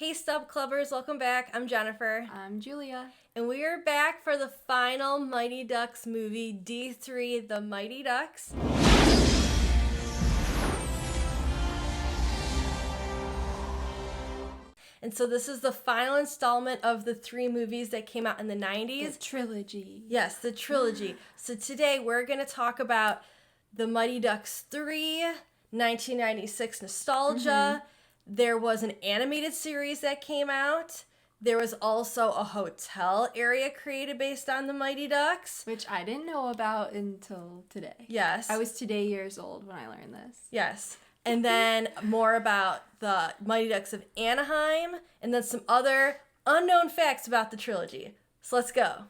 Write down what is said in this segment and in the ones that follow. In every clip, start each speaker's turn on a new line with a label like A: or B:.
A: Hey Stub Clubbers, welcome back. I'm Jennifer.
B: I'm Julia.
A: And we are back for the final Mighty Ducks movie, D3, The Mighty Ducks. And so this is the final installment of the 3 movies that came out in the 90s.
B: The trilogy.
A: Yes, the trilogy. So today we're going to talk about The Mighty Ducks 3, 1996 nostalgia. There was an animated series that came out. There was also a hotel area created based on the Mighty Ducks.
B: Which I didn't know about until today.
A: Yes.
B: I was today years old when I learned this.
A: Yes. And then more about the Mighty Ducks of Anaheim. And then some other unknown facts about the trilogy. So let's go.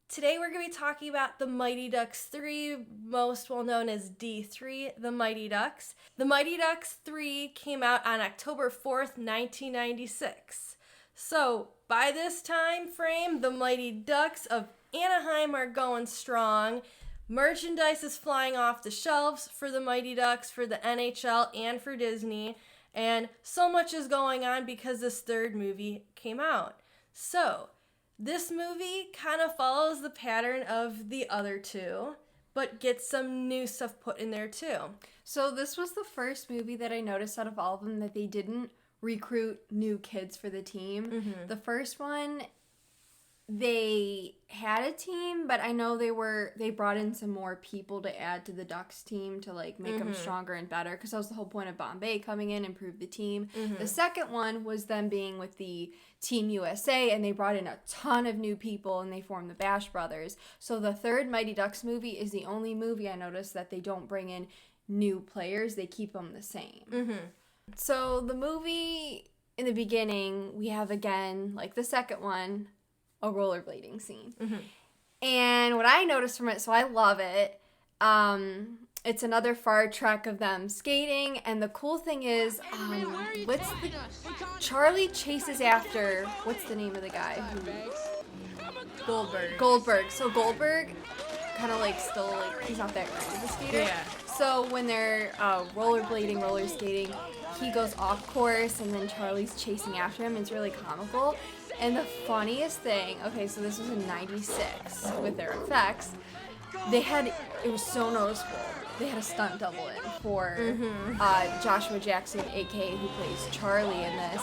A: Today we're going to be talking about The Mighty Ducks 3, most well known as D3, The Mighty Ducks. The Mighty Ducks 3 came out on October 4th, 1996. So by this time frame, the Mighty Ducks of Anaheim are going strong. Merchandise is flying off the shelves for the Mighty Ducks, for the NHL, and for Disney. And so much is going on because this third movie came out. So this movie kind of follows the pattern of the other two, but gets some new stuff put in there too.
B: So this was the first movie that I noticed out of all of them that they didn't recruit new kids for the team.
A: Mm-hmm.
B: The first one, they had a team, but I know they brought in some more people to add to the Ducks team to like make them stronger and better, because that was the whole point of Bombay coming in, improve the team. The second one was them being with the Team USA, and they brought in a ton of new people and they formed the Bash Brothers. So the third Mighty Ducks movie is the only movie I noticed that they don't bring in new players, they keep them the same. So the movie, in the beginning, we have again, like the second one, a rollerblading scene. And what I noticed from it, so I love it, it's another far trek of them skating, and the cool thing is, Charlie chases after, what's the name of the guy? Goldberg. So Goldberg kind of like still, like, he's not that great of a skater.
A: Yeah.
B: So when they're roller skating, he goes off course, and then Charlie's chasing after him. It's really comical. And the funniest thing, okay, so this was in 96 with their effects. It was so noticeable. They had a stunt double in for Joshua Jackson, aka who plays Charlie in this.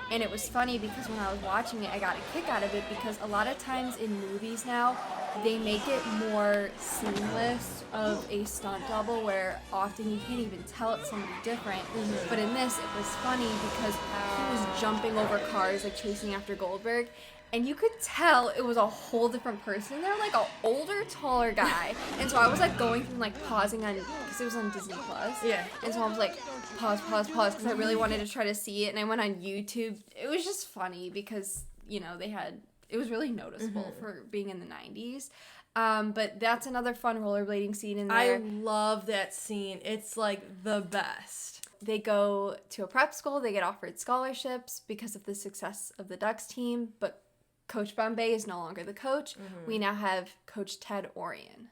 B: And it was funny because when I was watching it, I got a kick out of it, because a lot of times in movies now, they make it more seamless of a stunt double, where often you can't even tell it's somebody different. But in this, it was funny because he was jumping over cars, like chasing after Goldberg, and you could tell it was a whole different person. They're like an older, taller guy. And so I was like going through, like pausing on, because it was on Disney Plus.
A: Yeah.
B: And so I was like, pause, because I really wanted to try to see it. And I went on YouTube. It was just funny because, you know, it was really noticeable for being in the 90s. But that's another fun rollerblading scene in there.
A: I love that scene. It's like the best.
B: They go to a prep school. They get offered scholarships because of the success of the Ducks team. But Coach Bombay is no longer the coach. We now have Coach Ted Orion.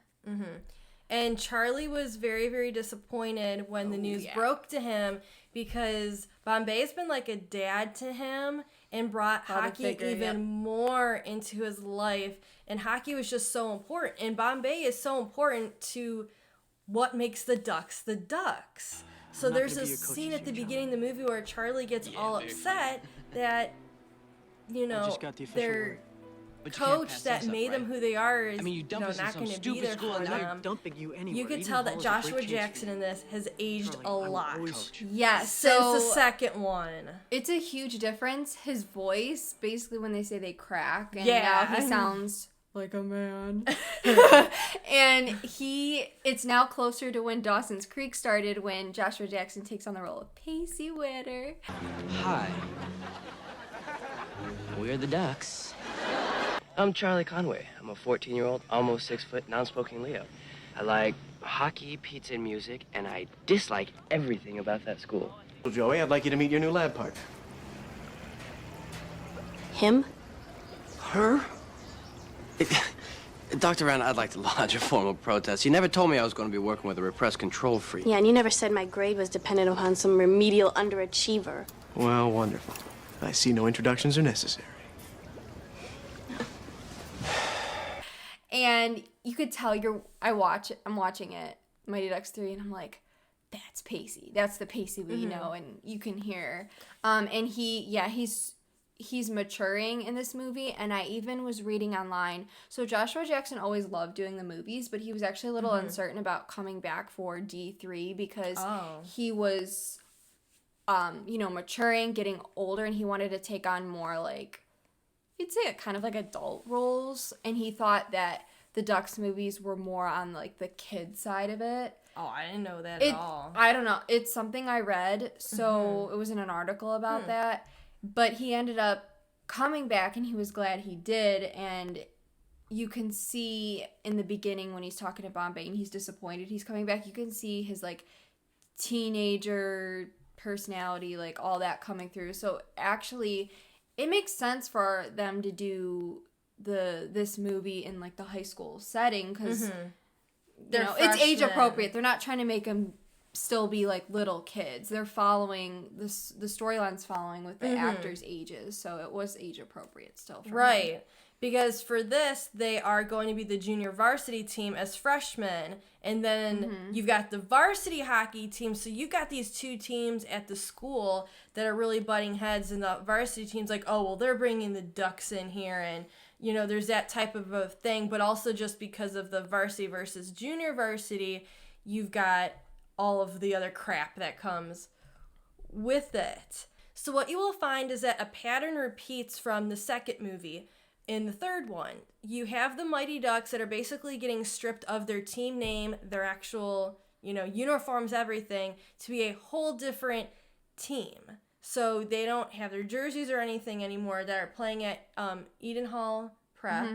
A: And Charlie was very, very disappointed when the news broke to him, because Bombay's been like a dad to him and brought hockey even more into his life. And hockey was just so important. And Bombay is so important to what makes the Ducks the Ducks. So there's a scene at the beginning of the movie where Charlie gets all upset that, you know, their coach that made them who they are is, not going to be there for them. You could tell that Joshua Jackson in this has aged a lot.
B: Yes.
A: Since the second one.
B: It's a huge difference. His voice, basically when they say they crack, and now he sounds like a man. And it's now closer to when Dawson's Creek started, when Joshua Jackson takes on the role of Pacey Witter.
C: Hi. We're the Ducks. I'm Charlie Conway. I'm a 14-year-old, almost 6 foot, non-smoking Leo. I like hockey, pizza, and music, and I dislike everything about that school.
D: Well, Joey, I'd like you to meet your new lab partner.
C: Him?
D: Her?
C: Dr. Rand, I'd like to lodge a formal protest. You never told me I was going to be working with a repressed control freak.
E: Yeah, and you never said my grade was dependent upon some remedial underachiever.
D: Well, wonderful. I see no introductions are necessary.
B: And you could tell I'm watching it, Mighty Ducks 3, and I'm like, that's Pacey. That's the Pacey we know, and you can hear. And he's maturing in this movie, and I even was reading online. So Joshua Jackson always loved doing the movies, but he was actually a little uncertain about coming back for D3 because he was, maturing, getting older, and he wanted to take on more, like, you'd say it kind of like adult roles, and he thought that the Ducks movies were more on, like, the kid side of it.
A: Oh, I didn't know that at all.
B: I don't know. It's something I read, so it was in an article about that. But he ended up coming back, and he was glad he did. And you can see in the beginning when he's talking to Bombay and he's disappointed he's coming back, you can see his, like, teenager personality, like, all that coming through. So actually, it makes sense for them to do this movie in, like, the high school setting because... it's age appropriate. They're not trying to make them still be like little kids. They're following the storyline's following with the actors' ages, so it was age appropriate still. For him.
A: Because for this, they are going to be the junior varsity team as freshmen, and then you've got the varsity hockey team. So you've got these two teams at the school that are really butting heads, and the varsity team's like, oh well, they're bringing the Ducks in here, and there's that type of a thing, but also just because of the varsity versus junior varsity, you've got all of the other crap that comes with it. So what you will find is that a pattern repeats from the second movie. In the third one, you have the Mighty Ducks that are basically getting stripped of their team name, their actual, uniforms, everything, to be a whole different team. So they don't have their jerseys or anything anymore. They're playing at Eden Hall Prep.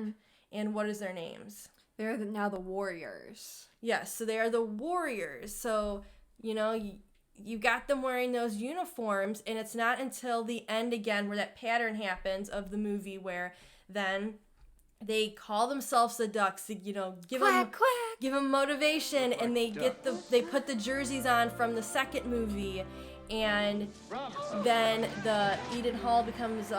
A: And what is their names?
B: They're now the Warriors.
A: Yes, so they are the Warriors. So, you got them wearing those uniforms, and it's not until the end again where that pattern happens of the movie where then they call themselves the Ducks to, give them motivation, and they put the jerseys on from the second movie. And then the Eden Hall becomes,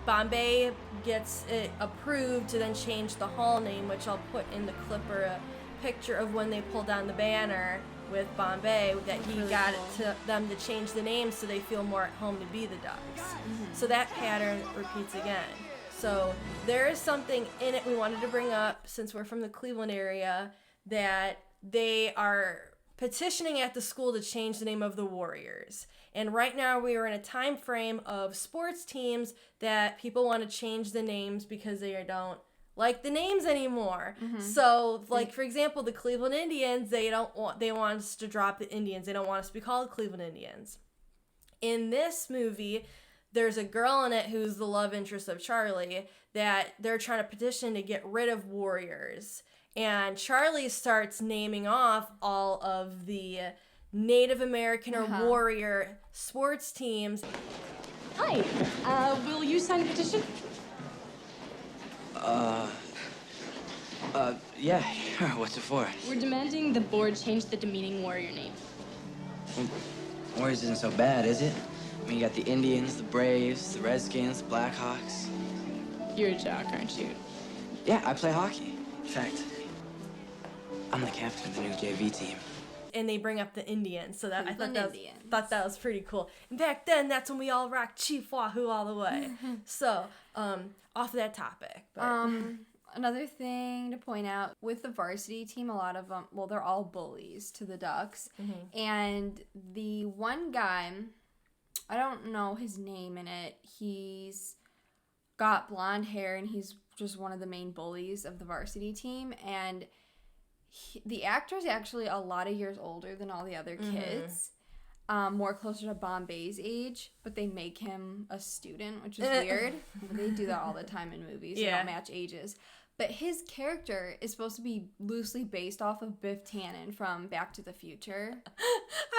A: Bombay gets it approved to then change the hall name, which I'll put in the clip or a picture of when they pulled down the banner with Bombay, that he got them to change the name so they feel more at home to be the Ducks. So that pattern repeats again. So there is something in it we wanted to bring up, since we're from the Cleveland area, that they are petitioning at the school to change the name of the Warriors. And right now we are in a time frame of sports teams that people want to change the names because they don't like the names anymore. So, like, for example, the Cleveland Indians, they want us to drop the Indians. They don't want us to be called Cleveland Indians. In this movie, there's a girl in it who's the love interest of Charlie that they're trying to petition to get rid of Warriors. And Charlie starts naming off all of the Native American or warrior sports teams.
F: Hi, will you sign the petition?
C: Yeah, sure. What's it for?
F: We're demanding the board change the demeaning warrior name.
C: Warriors isn't so bad, is it? I mean, you got the Indians, the Braves, the Redskins, the Blackhawks.
F: You're a jock, aren't you?
C: Yeah, I play hockey. In fact, I'm the captain of the new JV team.
A: And they bring up the Indians, so that I thought that was pretty cool. And back then, that's when we all rocked Chief Wahoo all the way. So, off of that topic. But.
B: Another thing to point out, with the varsity team, a lot of them, well, they're all bullies to the Ducks. And the one guy, I don't know his name in it, he's got blonde hair, and he's just one of the main bullies of the varsity team. And the actor's actually a lot of years older than all the other kids, more closer to Bombay's age, but they make him a student, which is weird. They do that all the time in movies. They don't match ages. But his character is supposed to be loosely based off of Biff Tannen from Back to the Future.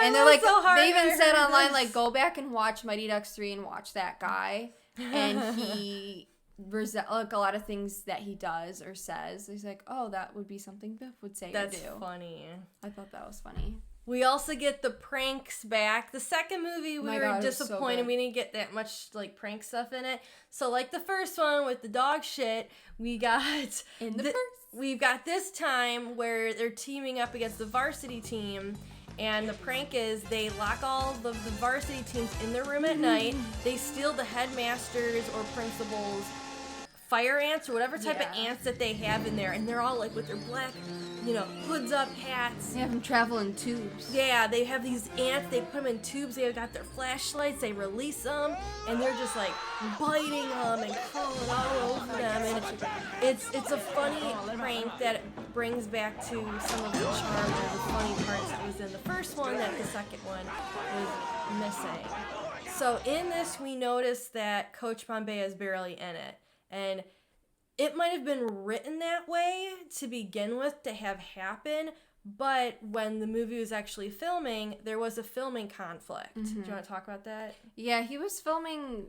B: And they're like, so they even said online, like, go back and watch Mighty Ducks 3 and watch that guy. And he like a lot of things that he does or says. He's like, oh, that would be something Biff would say or do.
A: That's funny.
B: I thought that was funny.
A: We also get the pranks back. The second movie, we were disappointed.
B: So
A: we didn't get that much like prank stuff in it. So like the first one with the dog shit, we got we've got this time where they're teaming up against the varsity team. And the prank is they lock all the varsity teams in their room at night. They steal the headmasters or principals' fire ants or whatever type of ants that they have in there. And they're all like with their black, hoods up hats.
B: They have them travel in tubes.
A: Yeah, they have these ants. They put them in tubes. They've got their flashlights. They release them. And they're just like biting them and crawling all over them. And it's a funny prank that brings back to some of the charm and the funny parts that was in the first one that the second one was missing. So in this, we notice that Coach Bombay is barely in it. And it might have been written that way to begin with to have happen, but when the movie was actually filming, there was a filming conflict. Do you want to talk about that?
B: Yeah, he was filming...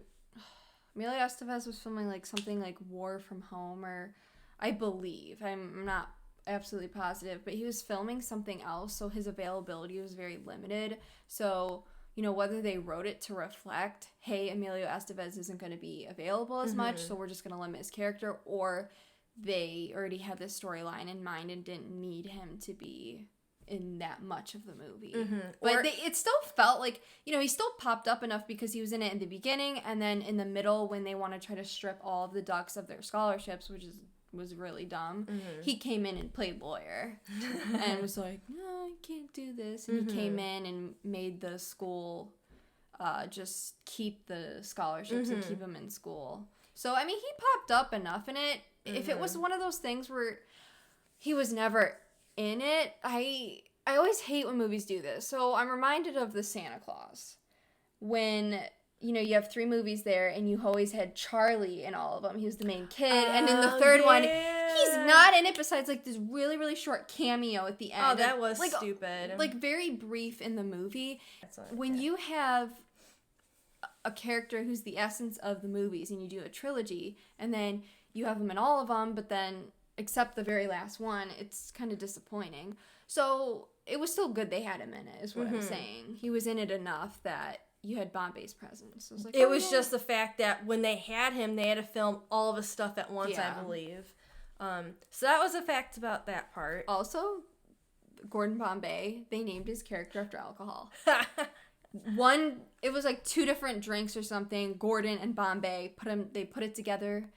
B: Emilio Esteves was filming like something like War from Home, or I believe. I'm not absolutely positive, but he was filming something else, so his availability was very limited. So... whether they wrote it to reflect, hey, Emilio Esteves isn't going to be available as much, so we're just going to limit his character, or they already had this storyline in mind and didn't need him to be in that much of the movie. But it still felt like, he still popped up enough because he was in it in the beginning, and then in the middle when they want to try to strip all of the Ducks of their scholarships, which was really dumb. He came in and played lawyer and was like, no, I can't do this. And he came in and made the school just keep the scholarships and keep them in school. So, I mean, he popped up enough in it. If it was one of those things where he was never in it, I always hate when movies do this. So I'm reminded of the Santa Claus. When... you have 3 movies there, and you always had Charlie in all of them. He was the main kid. And in the third one, he's not in it besides, like, this really, really short cameo at the end.
A: Oh, that was stupid.
B: Like, very brief in the movie. When you have a character who's the essence of the movies, and you do a trilogy, and then you have him in all of them, but then, except the very last one, it's kind of disappointing. So, it was still good they had him in it, is what I'm saying. He was in it enough that... you had Bombay's presence.
A: It was just the fact that when they had him, they had to film all of his stuff at once, I believe. So that was a fact about that part.
B: Also, Gordon Bombay, they named his character after alcohol. It was like 2 different drinks or something. Gordon and Bombay, they put it together.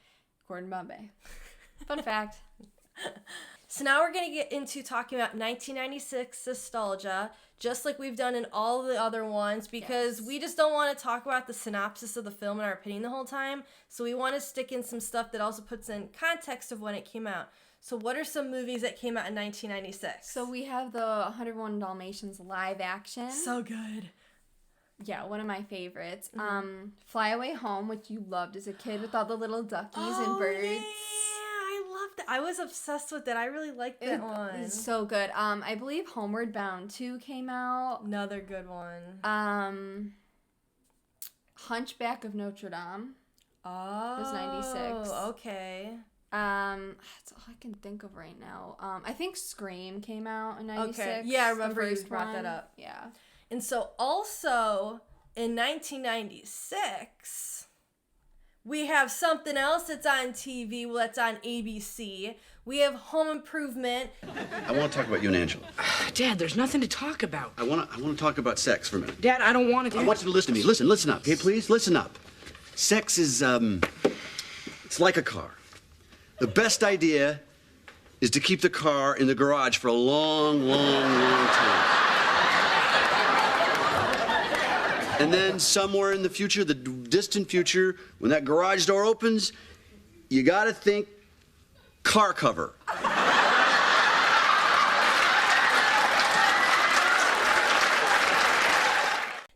B: Gordon Bombay. Fun fact.
A: So now we're going to get into talking about 1996 nostalgia, just like we've done in all the other ones, because we just don't want to talk about the synopsis of the film and our opinion the whole time. So we want to stick in some stuff that also puts in context of when it came out. So what are some movies that came out in 1996?
B: So we have the 101 Dalmatians Live Action.
A: So good.
B: Yeah, one of my favorites. Fly Away Home, which you loved as a kid with all the little duckies and birds.
A: Yeah. I was obsessed with it. I really liked that one.
B: It's so good. I believe Homeward Bound II came out.
A: Another good one.
B: Hunchback of Notre Dame.
A: Oh.
B: Was 96.
A: Okay.
B: That's all I can think of right now. I think Scream came out in 96.
A: Okay. Yeah, I remember you brought that up.
B: Yeah.
A: And so also in 1996... we have something else that's on TV. Well, that's on ABC. We have Home Improvement.
G: I want to talk about you and Angela.
C: Dad, there's nothing to talk about.
G: I want to talk about sex for a minute.
C: Dad, I don't want to.
G: I want you to listen to me. Listen up, okay, please? Listen up. Sex is, it's like a car. The best idea is to keep the car in the garage for a long, long, long time. And then somewhere in the future, the distant future, when that garage door opens, you gotta think car cover.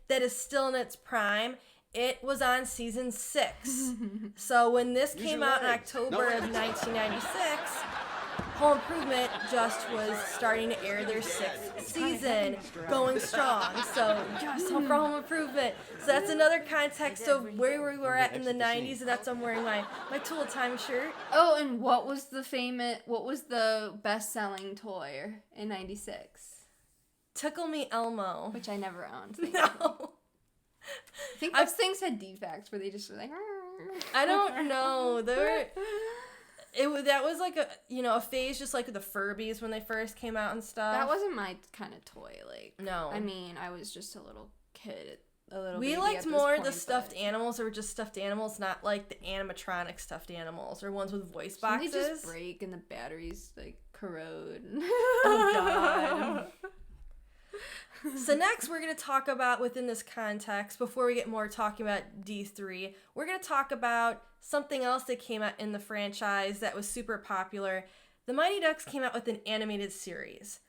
A: That is still in its prime. It was on season 6. So when this came out in October of 1996, Home Improvement just was starting to air their 6th season, going strong. So just for Home Improvement. So that's another context of where we were at in the 90s, and that's why I'm wearing my Tool Time shirt.
B: Oh, and what was the best-selling toy in 96?
A: Tickle Me Elmo.
B: Which I never owned.
A: No.
B: I think those things had defects where they just were like,
A: I don't know. That was like a phase, just like the Furbies when they first came out and stuff.
B: That wasn't my kind of toy.
A: No.
B: I mean, I was just a little kid,
A: We liked more the stuffed animals that were just stuffed animals, not like the animatronic stuffed animals or ones with voice boxes.
B: They just break and the batteries corrode.
A: Oh God. So next we're going to talk about, within this context, before we get more talking about D3, we're going to talk about something else that came out in the franchise that was super popular. The Mighty Ducks came out with an animated series.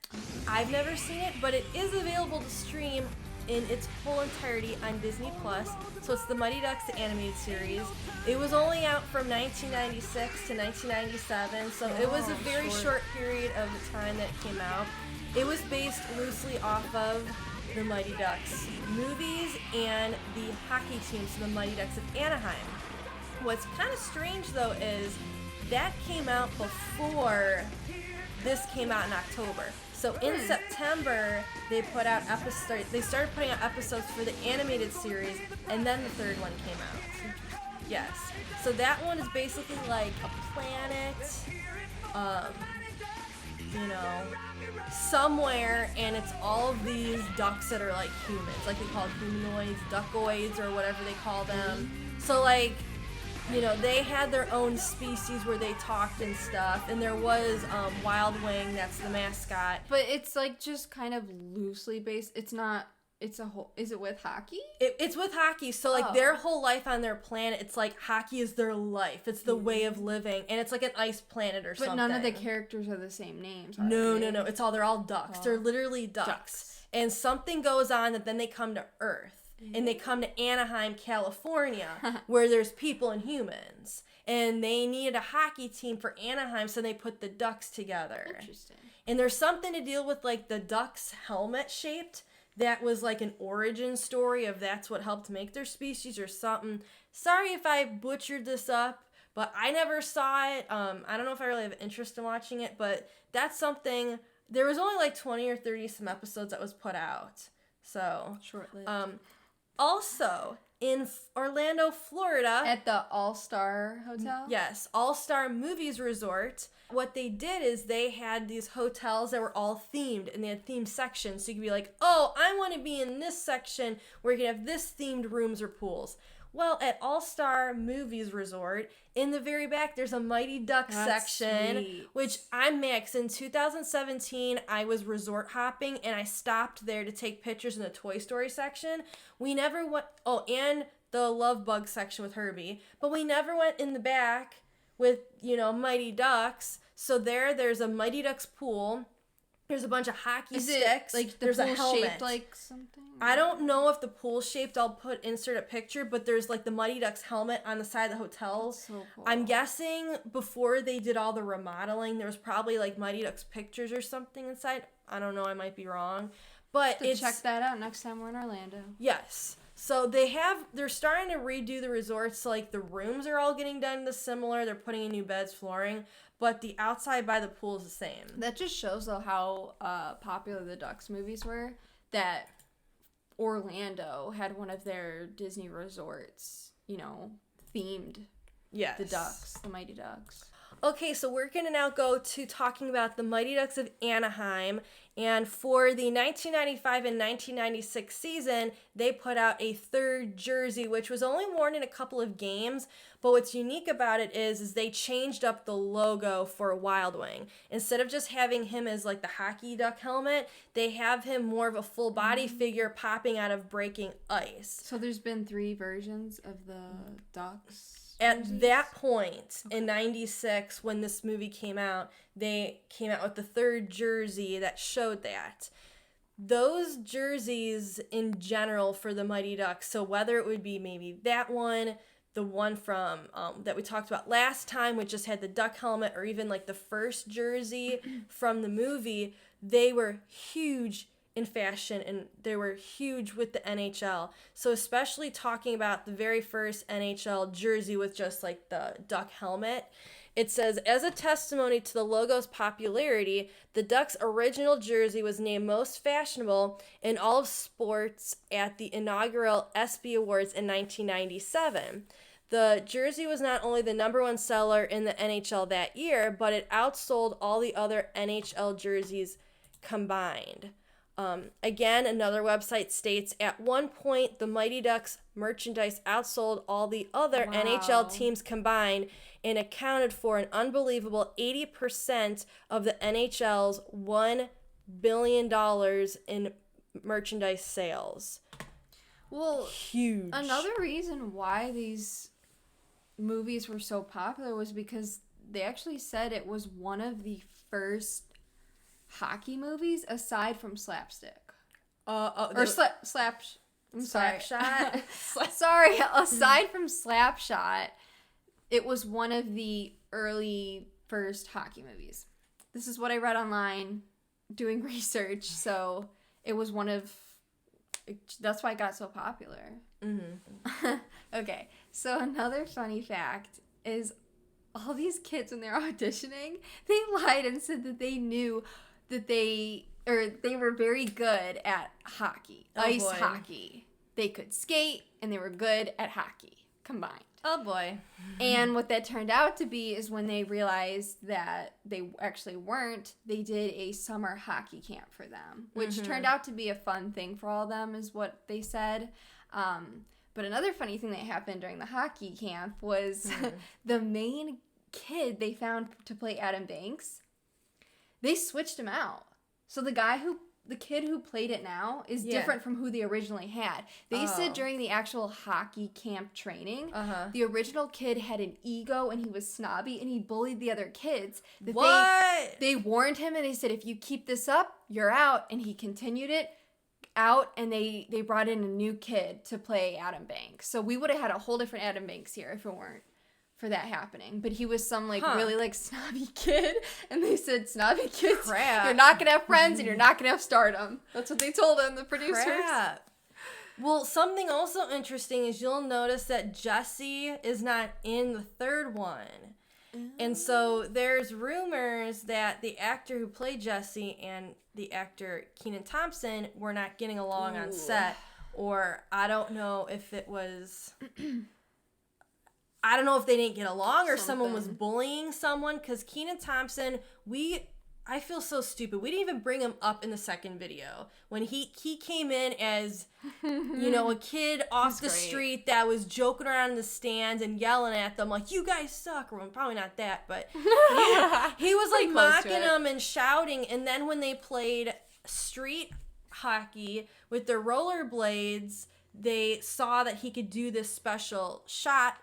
A: I've never seen it, but it is available to stream in its whole entirety on Disney+. So it's the Mighty Ducks the animated series. It was only out from 1996 to 1997, so it was a very short period of the time that it came out. It was based loosely off of the Mighty Ducks movies and the hockey teams, the Mighty Ducks of Anaheim. What's kind of strange, though, is that came out before this came out in October. So in September, they started putting out episodes for the animated series, and then the third one came out. Yes. So that one is basically like a planet, somewhere, and it's all of these ducks that are like humans, like they call it humanoids, duckoids, or whatever they call them. So they had their own species where they talked and stuff, and there was Wild Wing, that's the mascot.
B: But it's just kind of loosely based. It's not. It's a whole. Is it with hockey?
A: It's with hockey. So their whole life on their planet, it's like hockey is their life. It's the way of living, and it's like an ice planet or something.
B: But none of the characters are the same names.
A: No. They're all ducks. They're literally ducks. And something goes on that then they come to Earth, and they come to Anaheim, California, where there's people and humans, and they needed a hockey team for Anaheim, so they put the ducks together.
B: Interesting.
A: And there's something to deal with the duck's helmet shaped. That was like an origin story of that's what helped make their species or something. Sorry if I butchered this up, but I never saw it. I don't know if I really have interest in watching it, but that's something. There was only 20 or 30 some episodes that was put out. So
B: short-lived.
A: Also in Orlando, Florida,
B: at the All-Star Hotel.
A: Yes, All-Star Movies Resort. What they did is they had these hotels that were all themed, and they had themed sections. So you could be like, oh, I want to be in this section where you can have this themed rooms or pools. Well, at All-Star Movies Resort, in the very back, there's a Mighty Ducks section,
B: sweet.
A: Which I'm Max. In 2017, I was resort hopping, and I stopped there to take pictures in the Toy Story section. We never went, and the Love Bug section with Herbie, but we never went in the back with, Mighty Ducks. So there's a Mighty Ducks pool. There's a bunch of hockey sticks. There's a helmet.
B: Shaped like something?
A: I don't know if the pool's shaped. I'll insert a picture, but there's the Mighty Ducks helmet on the side of the hotel.
B: That's so cool.
A: I'm guessing before they did all the remodeling, there was probably Mighty Ducks pictures or something inside. I don't know. I might be wrong, but
B: check that out next time we're in Orlando.
A: Yes. So they're starting to redo the resorts. So the rooms are all getting done similar. They're putting in new beds, flooring, but the outside by the pool is the same.
B: That just shows though how popular the Ducks movies were. That Orlando had one of their Disney resorts, themed.
A: Yes.
B: The Ducks, the Mighty Ducks.
A: Okay, so we're going to now go to talking about the Mighty Ducks of Anaheim. And for the 1995 and 1996 season, they put out a third jersey, which was only worn in a couple of games. But what's unique about it is they changed up the logo for Wild Wing. Instead of just having him as the hockey duck helmet, they have him more of a full body figure popping out of breaking ice.
B: So there's been 3 versions of the Ducks?
A: At that point, in 96, when this movie came out, they came out with the third jersey that showed that. Those jerseys in general for the Mighty Ducks, so whether it would be maybe that one, the one from that we talked about last time, which just had the duck helmet, or even like the first jersey from the movie, they were huge in fashion, and they were huge with the NHL. So especially talking about the very first NHL jersey with just like the duck helmet, it says, as a testimony to the logo's popularity, the Ducks' original jersey was named most fashionable in all of sports at the inaugural ESPY Awards in 1997. The jersey was not only the number one seller in the NHL that year, but it outsold all the other NHL jerseys combined. Again, another website states, at one point, the Mighty Ducks merchandise outsold all the other NHL teams combined and accounted for an unbelievable 80% of the NHL's $1 billion in merchandise sales.
B: Well,
A: huge.
B: Another reason why these movies were so popular was because they actually said it was one of the first hockey movies aside from Slapstick. Slapshot. Sorry, aside from Slapshot, it was one of the early first hockey movies. This is what I read online doing research, so it was one of... That's why it got so popular. Mm-hmm. Okay, so another funny fact is all these kids, when they're auditioning, they lied and said that they knew that they were very good at hockey, ice hockey. They could skate, and they were good at hockey combined.
A: Oh, boy.
B: And what that turned out to be is when they realized that they actually weren't, they did a summer hockey camp for them, which turned out to be a fun thing for all of them, is what they said. But another funny thing that happened during the hockey camp was the main kid they found to play Adam Banks, they switched him out. So the kid who played it now is different from who they originally had. They said during the actual hockey camp training, the original kid had an ego and he was snobby and he bullied the other kids. They warned him and they said, if you keep this up, you're out. And he continued it out, and they brought in a new kid to play Adam Banks. So we would have had a whole different Adam Banks here if it weren't for that happening. But he was some really snobby kid, and they said, snobby kids, you're not gonna have friends and you're not gonna have stardom. That's what they told him, the producers.
A: Crap. Well, something also interesting is you'll notice that Jesse is not in the third one. And so there's rumors that the actor who played Jesse and the actor Kenan Thompson were not getting along on set, or I don't know if it was... I don't know if they didn't get along or someone was bullying someone, because Kenan Thompson, I feel so stupid. We didn't even bring him up in the second video. When he came in as, a kid off the street that was joking around in the stands and yelling at them like, you guys suck. Or probably not that, but he was like mocking them and shouting. And then when they played street hockey with their rollerblades, they saw that he could do this special shot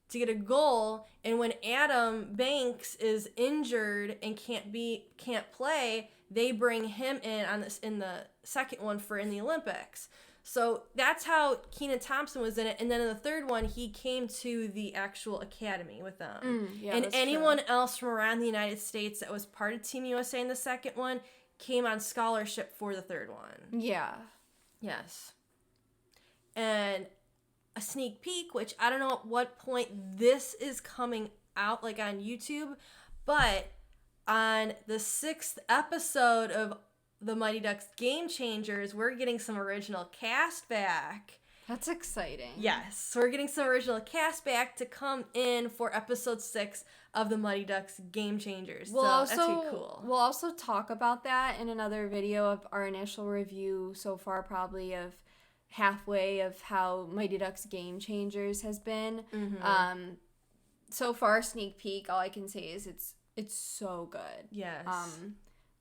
A: to get a goal, and when Adam Banks is injured and can't play, they bring him in the second one in the Olympics. So that's how Kenan Thompson was in it, and then in the third one he came to the actual academy with them. And anyone else from around the United States that was part of Team USA in the second one came on scholarship for the third one.
B: Yeah.
A: Yes. And a sneak peek, which I don't know at what point this is coming out, like on YouTube, but on the 6th episode of the Mighty Ducks Game Changers, we're getting some original cast back.
B: That's exciting.
A: Yes, so we're getting some original cast back to come in for episode 6 of the Mighty Ducks Game Changers. That's pretty cool.
B: We'll also talk about that in another video of our initial review so far, probably of halfway of how Mighty Ducks Game Changers has been. So far, sneak peek, all I can say is it's so good.
A: Yes.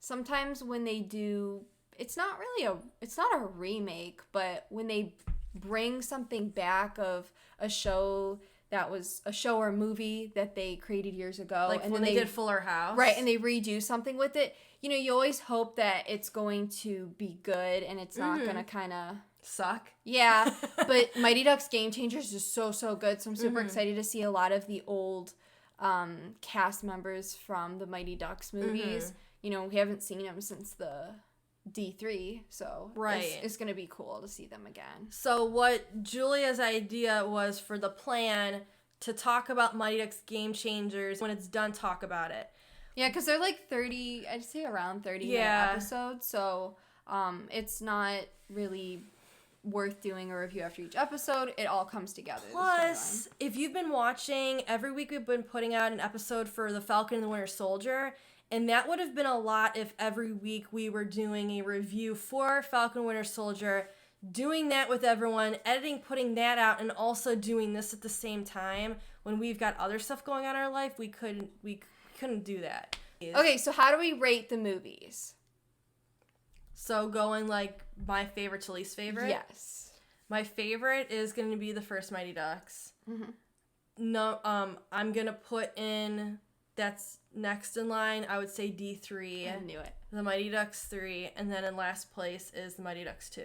B: Sometimes when they do, it's not a remake, but when they bring something back of a show that was a show or movie that they created years ago,
A: like
B: and
A: when they did Fuller House,
B: right? And they redo something with it. You always hope that it's going to be good and it's not gonna kind of
A: suck.
B: Yeah, but Mighty Ducks Game Changers is so good. So I'm super excited to see a lot of the old cast members from the Mighty Ducks movies. You know, we haven't seen them since the D3, so it's going to be cool to see them again.
A: So what Julia's idea was for the plan to talk about Mighty Ducks Game Changers. When it's done, talk about it.
B: Yeah, because they're like 30, I'd say around 30 minute episodes, so it's not really worth doing a review after each episode. It all comes together.
A: Plus, if you've been watching, every week we've been putting out an episode for The Falcon and the Winter Soldier, and that would have been a lot if every week we were doing a review for Falcon and Winter Soldier, doing that with everyone, editing, putting that out, and also doing this at the same time. When we've got other stuff going on in our life, we couldn't do that.
B: Okay, so how do we rate the movies?
A: So going like my favorite to least favorite?
B: Yes.
A: My favorite is going to be the first Mighty Ducks. No, I'm going to put in, that's next in line, I would say D3.
B: I knew it.
A: The Mighty Ducks 3, and then in last place is the Mighty Ducks 2.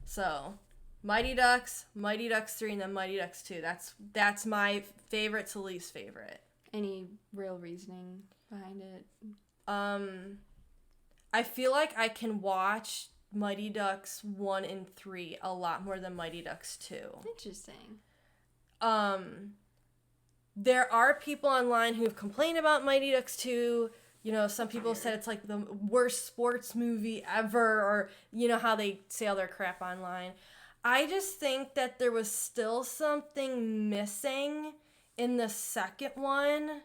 A: So, Mighty Ducks 3, and then Mighty Ducks 2. That's my favorite to least favorite.
B: Any real reasoning behind it?
A: I feel like I can watch Mighty Ducks 1 and 3 a lot more than Mighty Ducks 2.
B: Interesting.
A: There are people online who've complained about Mighty Ducks 2. You know, some people said it's like the worst sports movie ever, or, you know, how they say all their crap online. I just think that there was still something missing in the second one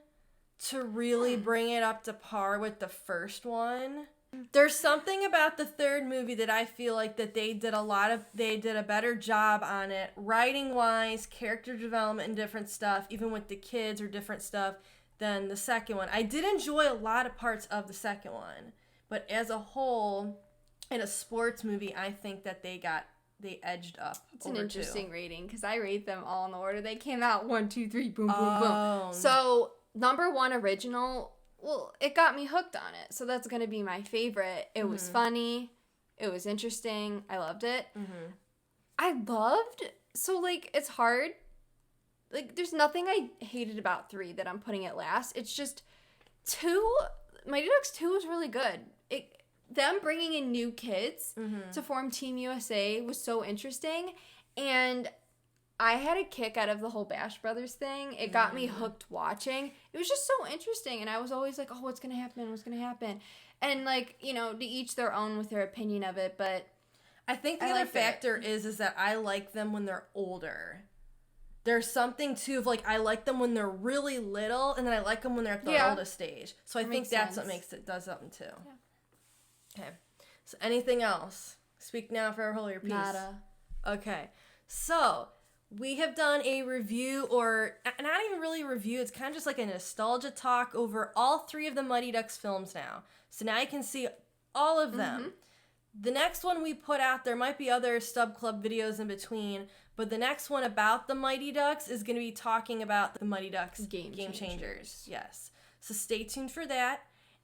A: to really bring it up to par with the first one. There's something about the third movie that I feel like that they did a better job on it, writing wise, character development and different stuff, even with the kids or different stuff, than the second one. I did enjoy a lot of parts of the second one, but as a whole, in a sports movie, I think that they edged up.
B: It's an interesting rating because I rate them all in the order they came out. 1, 2, 3, boom, boom, boom. So number 1 original. Well, it got me hooked on it, so that's gonna be my favorite. It was funny, it was interesting. I loved it. So like it's hard. Like there's nothing I hated about 3 that I'm putting at last. It's just 2. Mighty Ducks 2 was really good. Them bringing in new kids to form Team USA was so interesting, and I had a kick out of the whole Bash Brothers thing. It got me hooked watching. It was just so interesting, and I was always like, oh, what's going to happen? And, like, you know, to each their own with their opinion of it, but
A: I think the other factor is that I like them when they're older. There's something, too, of, like, I like them when they're really little, and then I like them when they're at the oldest stage. So I think that's what does something, too. Yeah. Okay. So anything else? Speak now for hold your peace.
B: Nada.
A: Okay. So we have done a review, or not even really a review, it's kind of just like a nostalgia talk over all 3 of the Mighty Ducks films now. So now you can see all of them. The next one we put out, there might be other sub club videos in between, but the next one about the Mighty Ducks is going to be talking about the Mighty Ducks Game Changers. Yes. So stay tuned for that,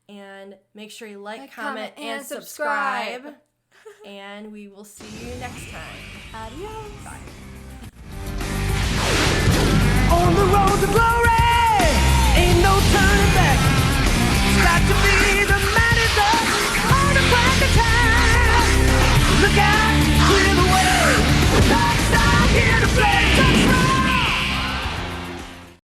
A: and make sure you like, comment, and subscribe. And we will see you next time.
B: Adios.
A: Bye.
H: On the road to glory.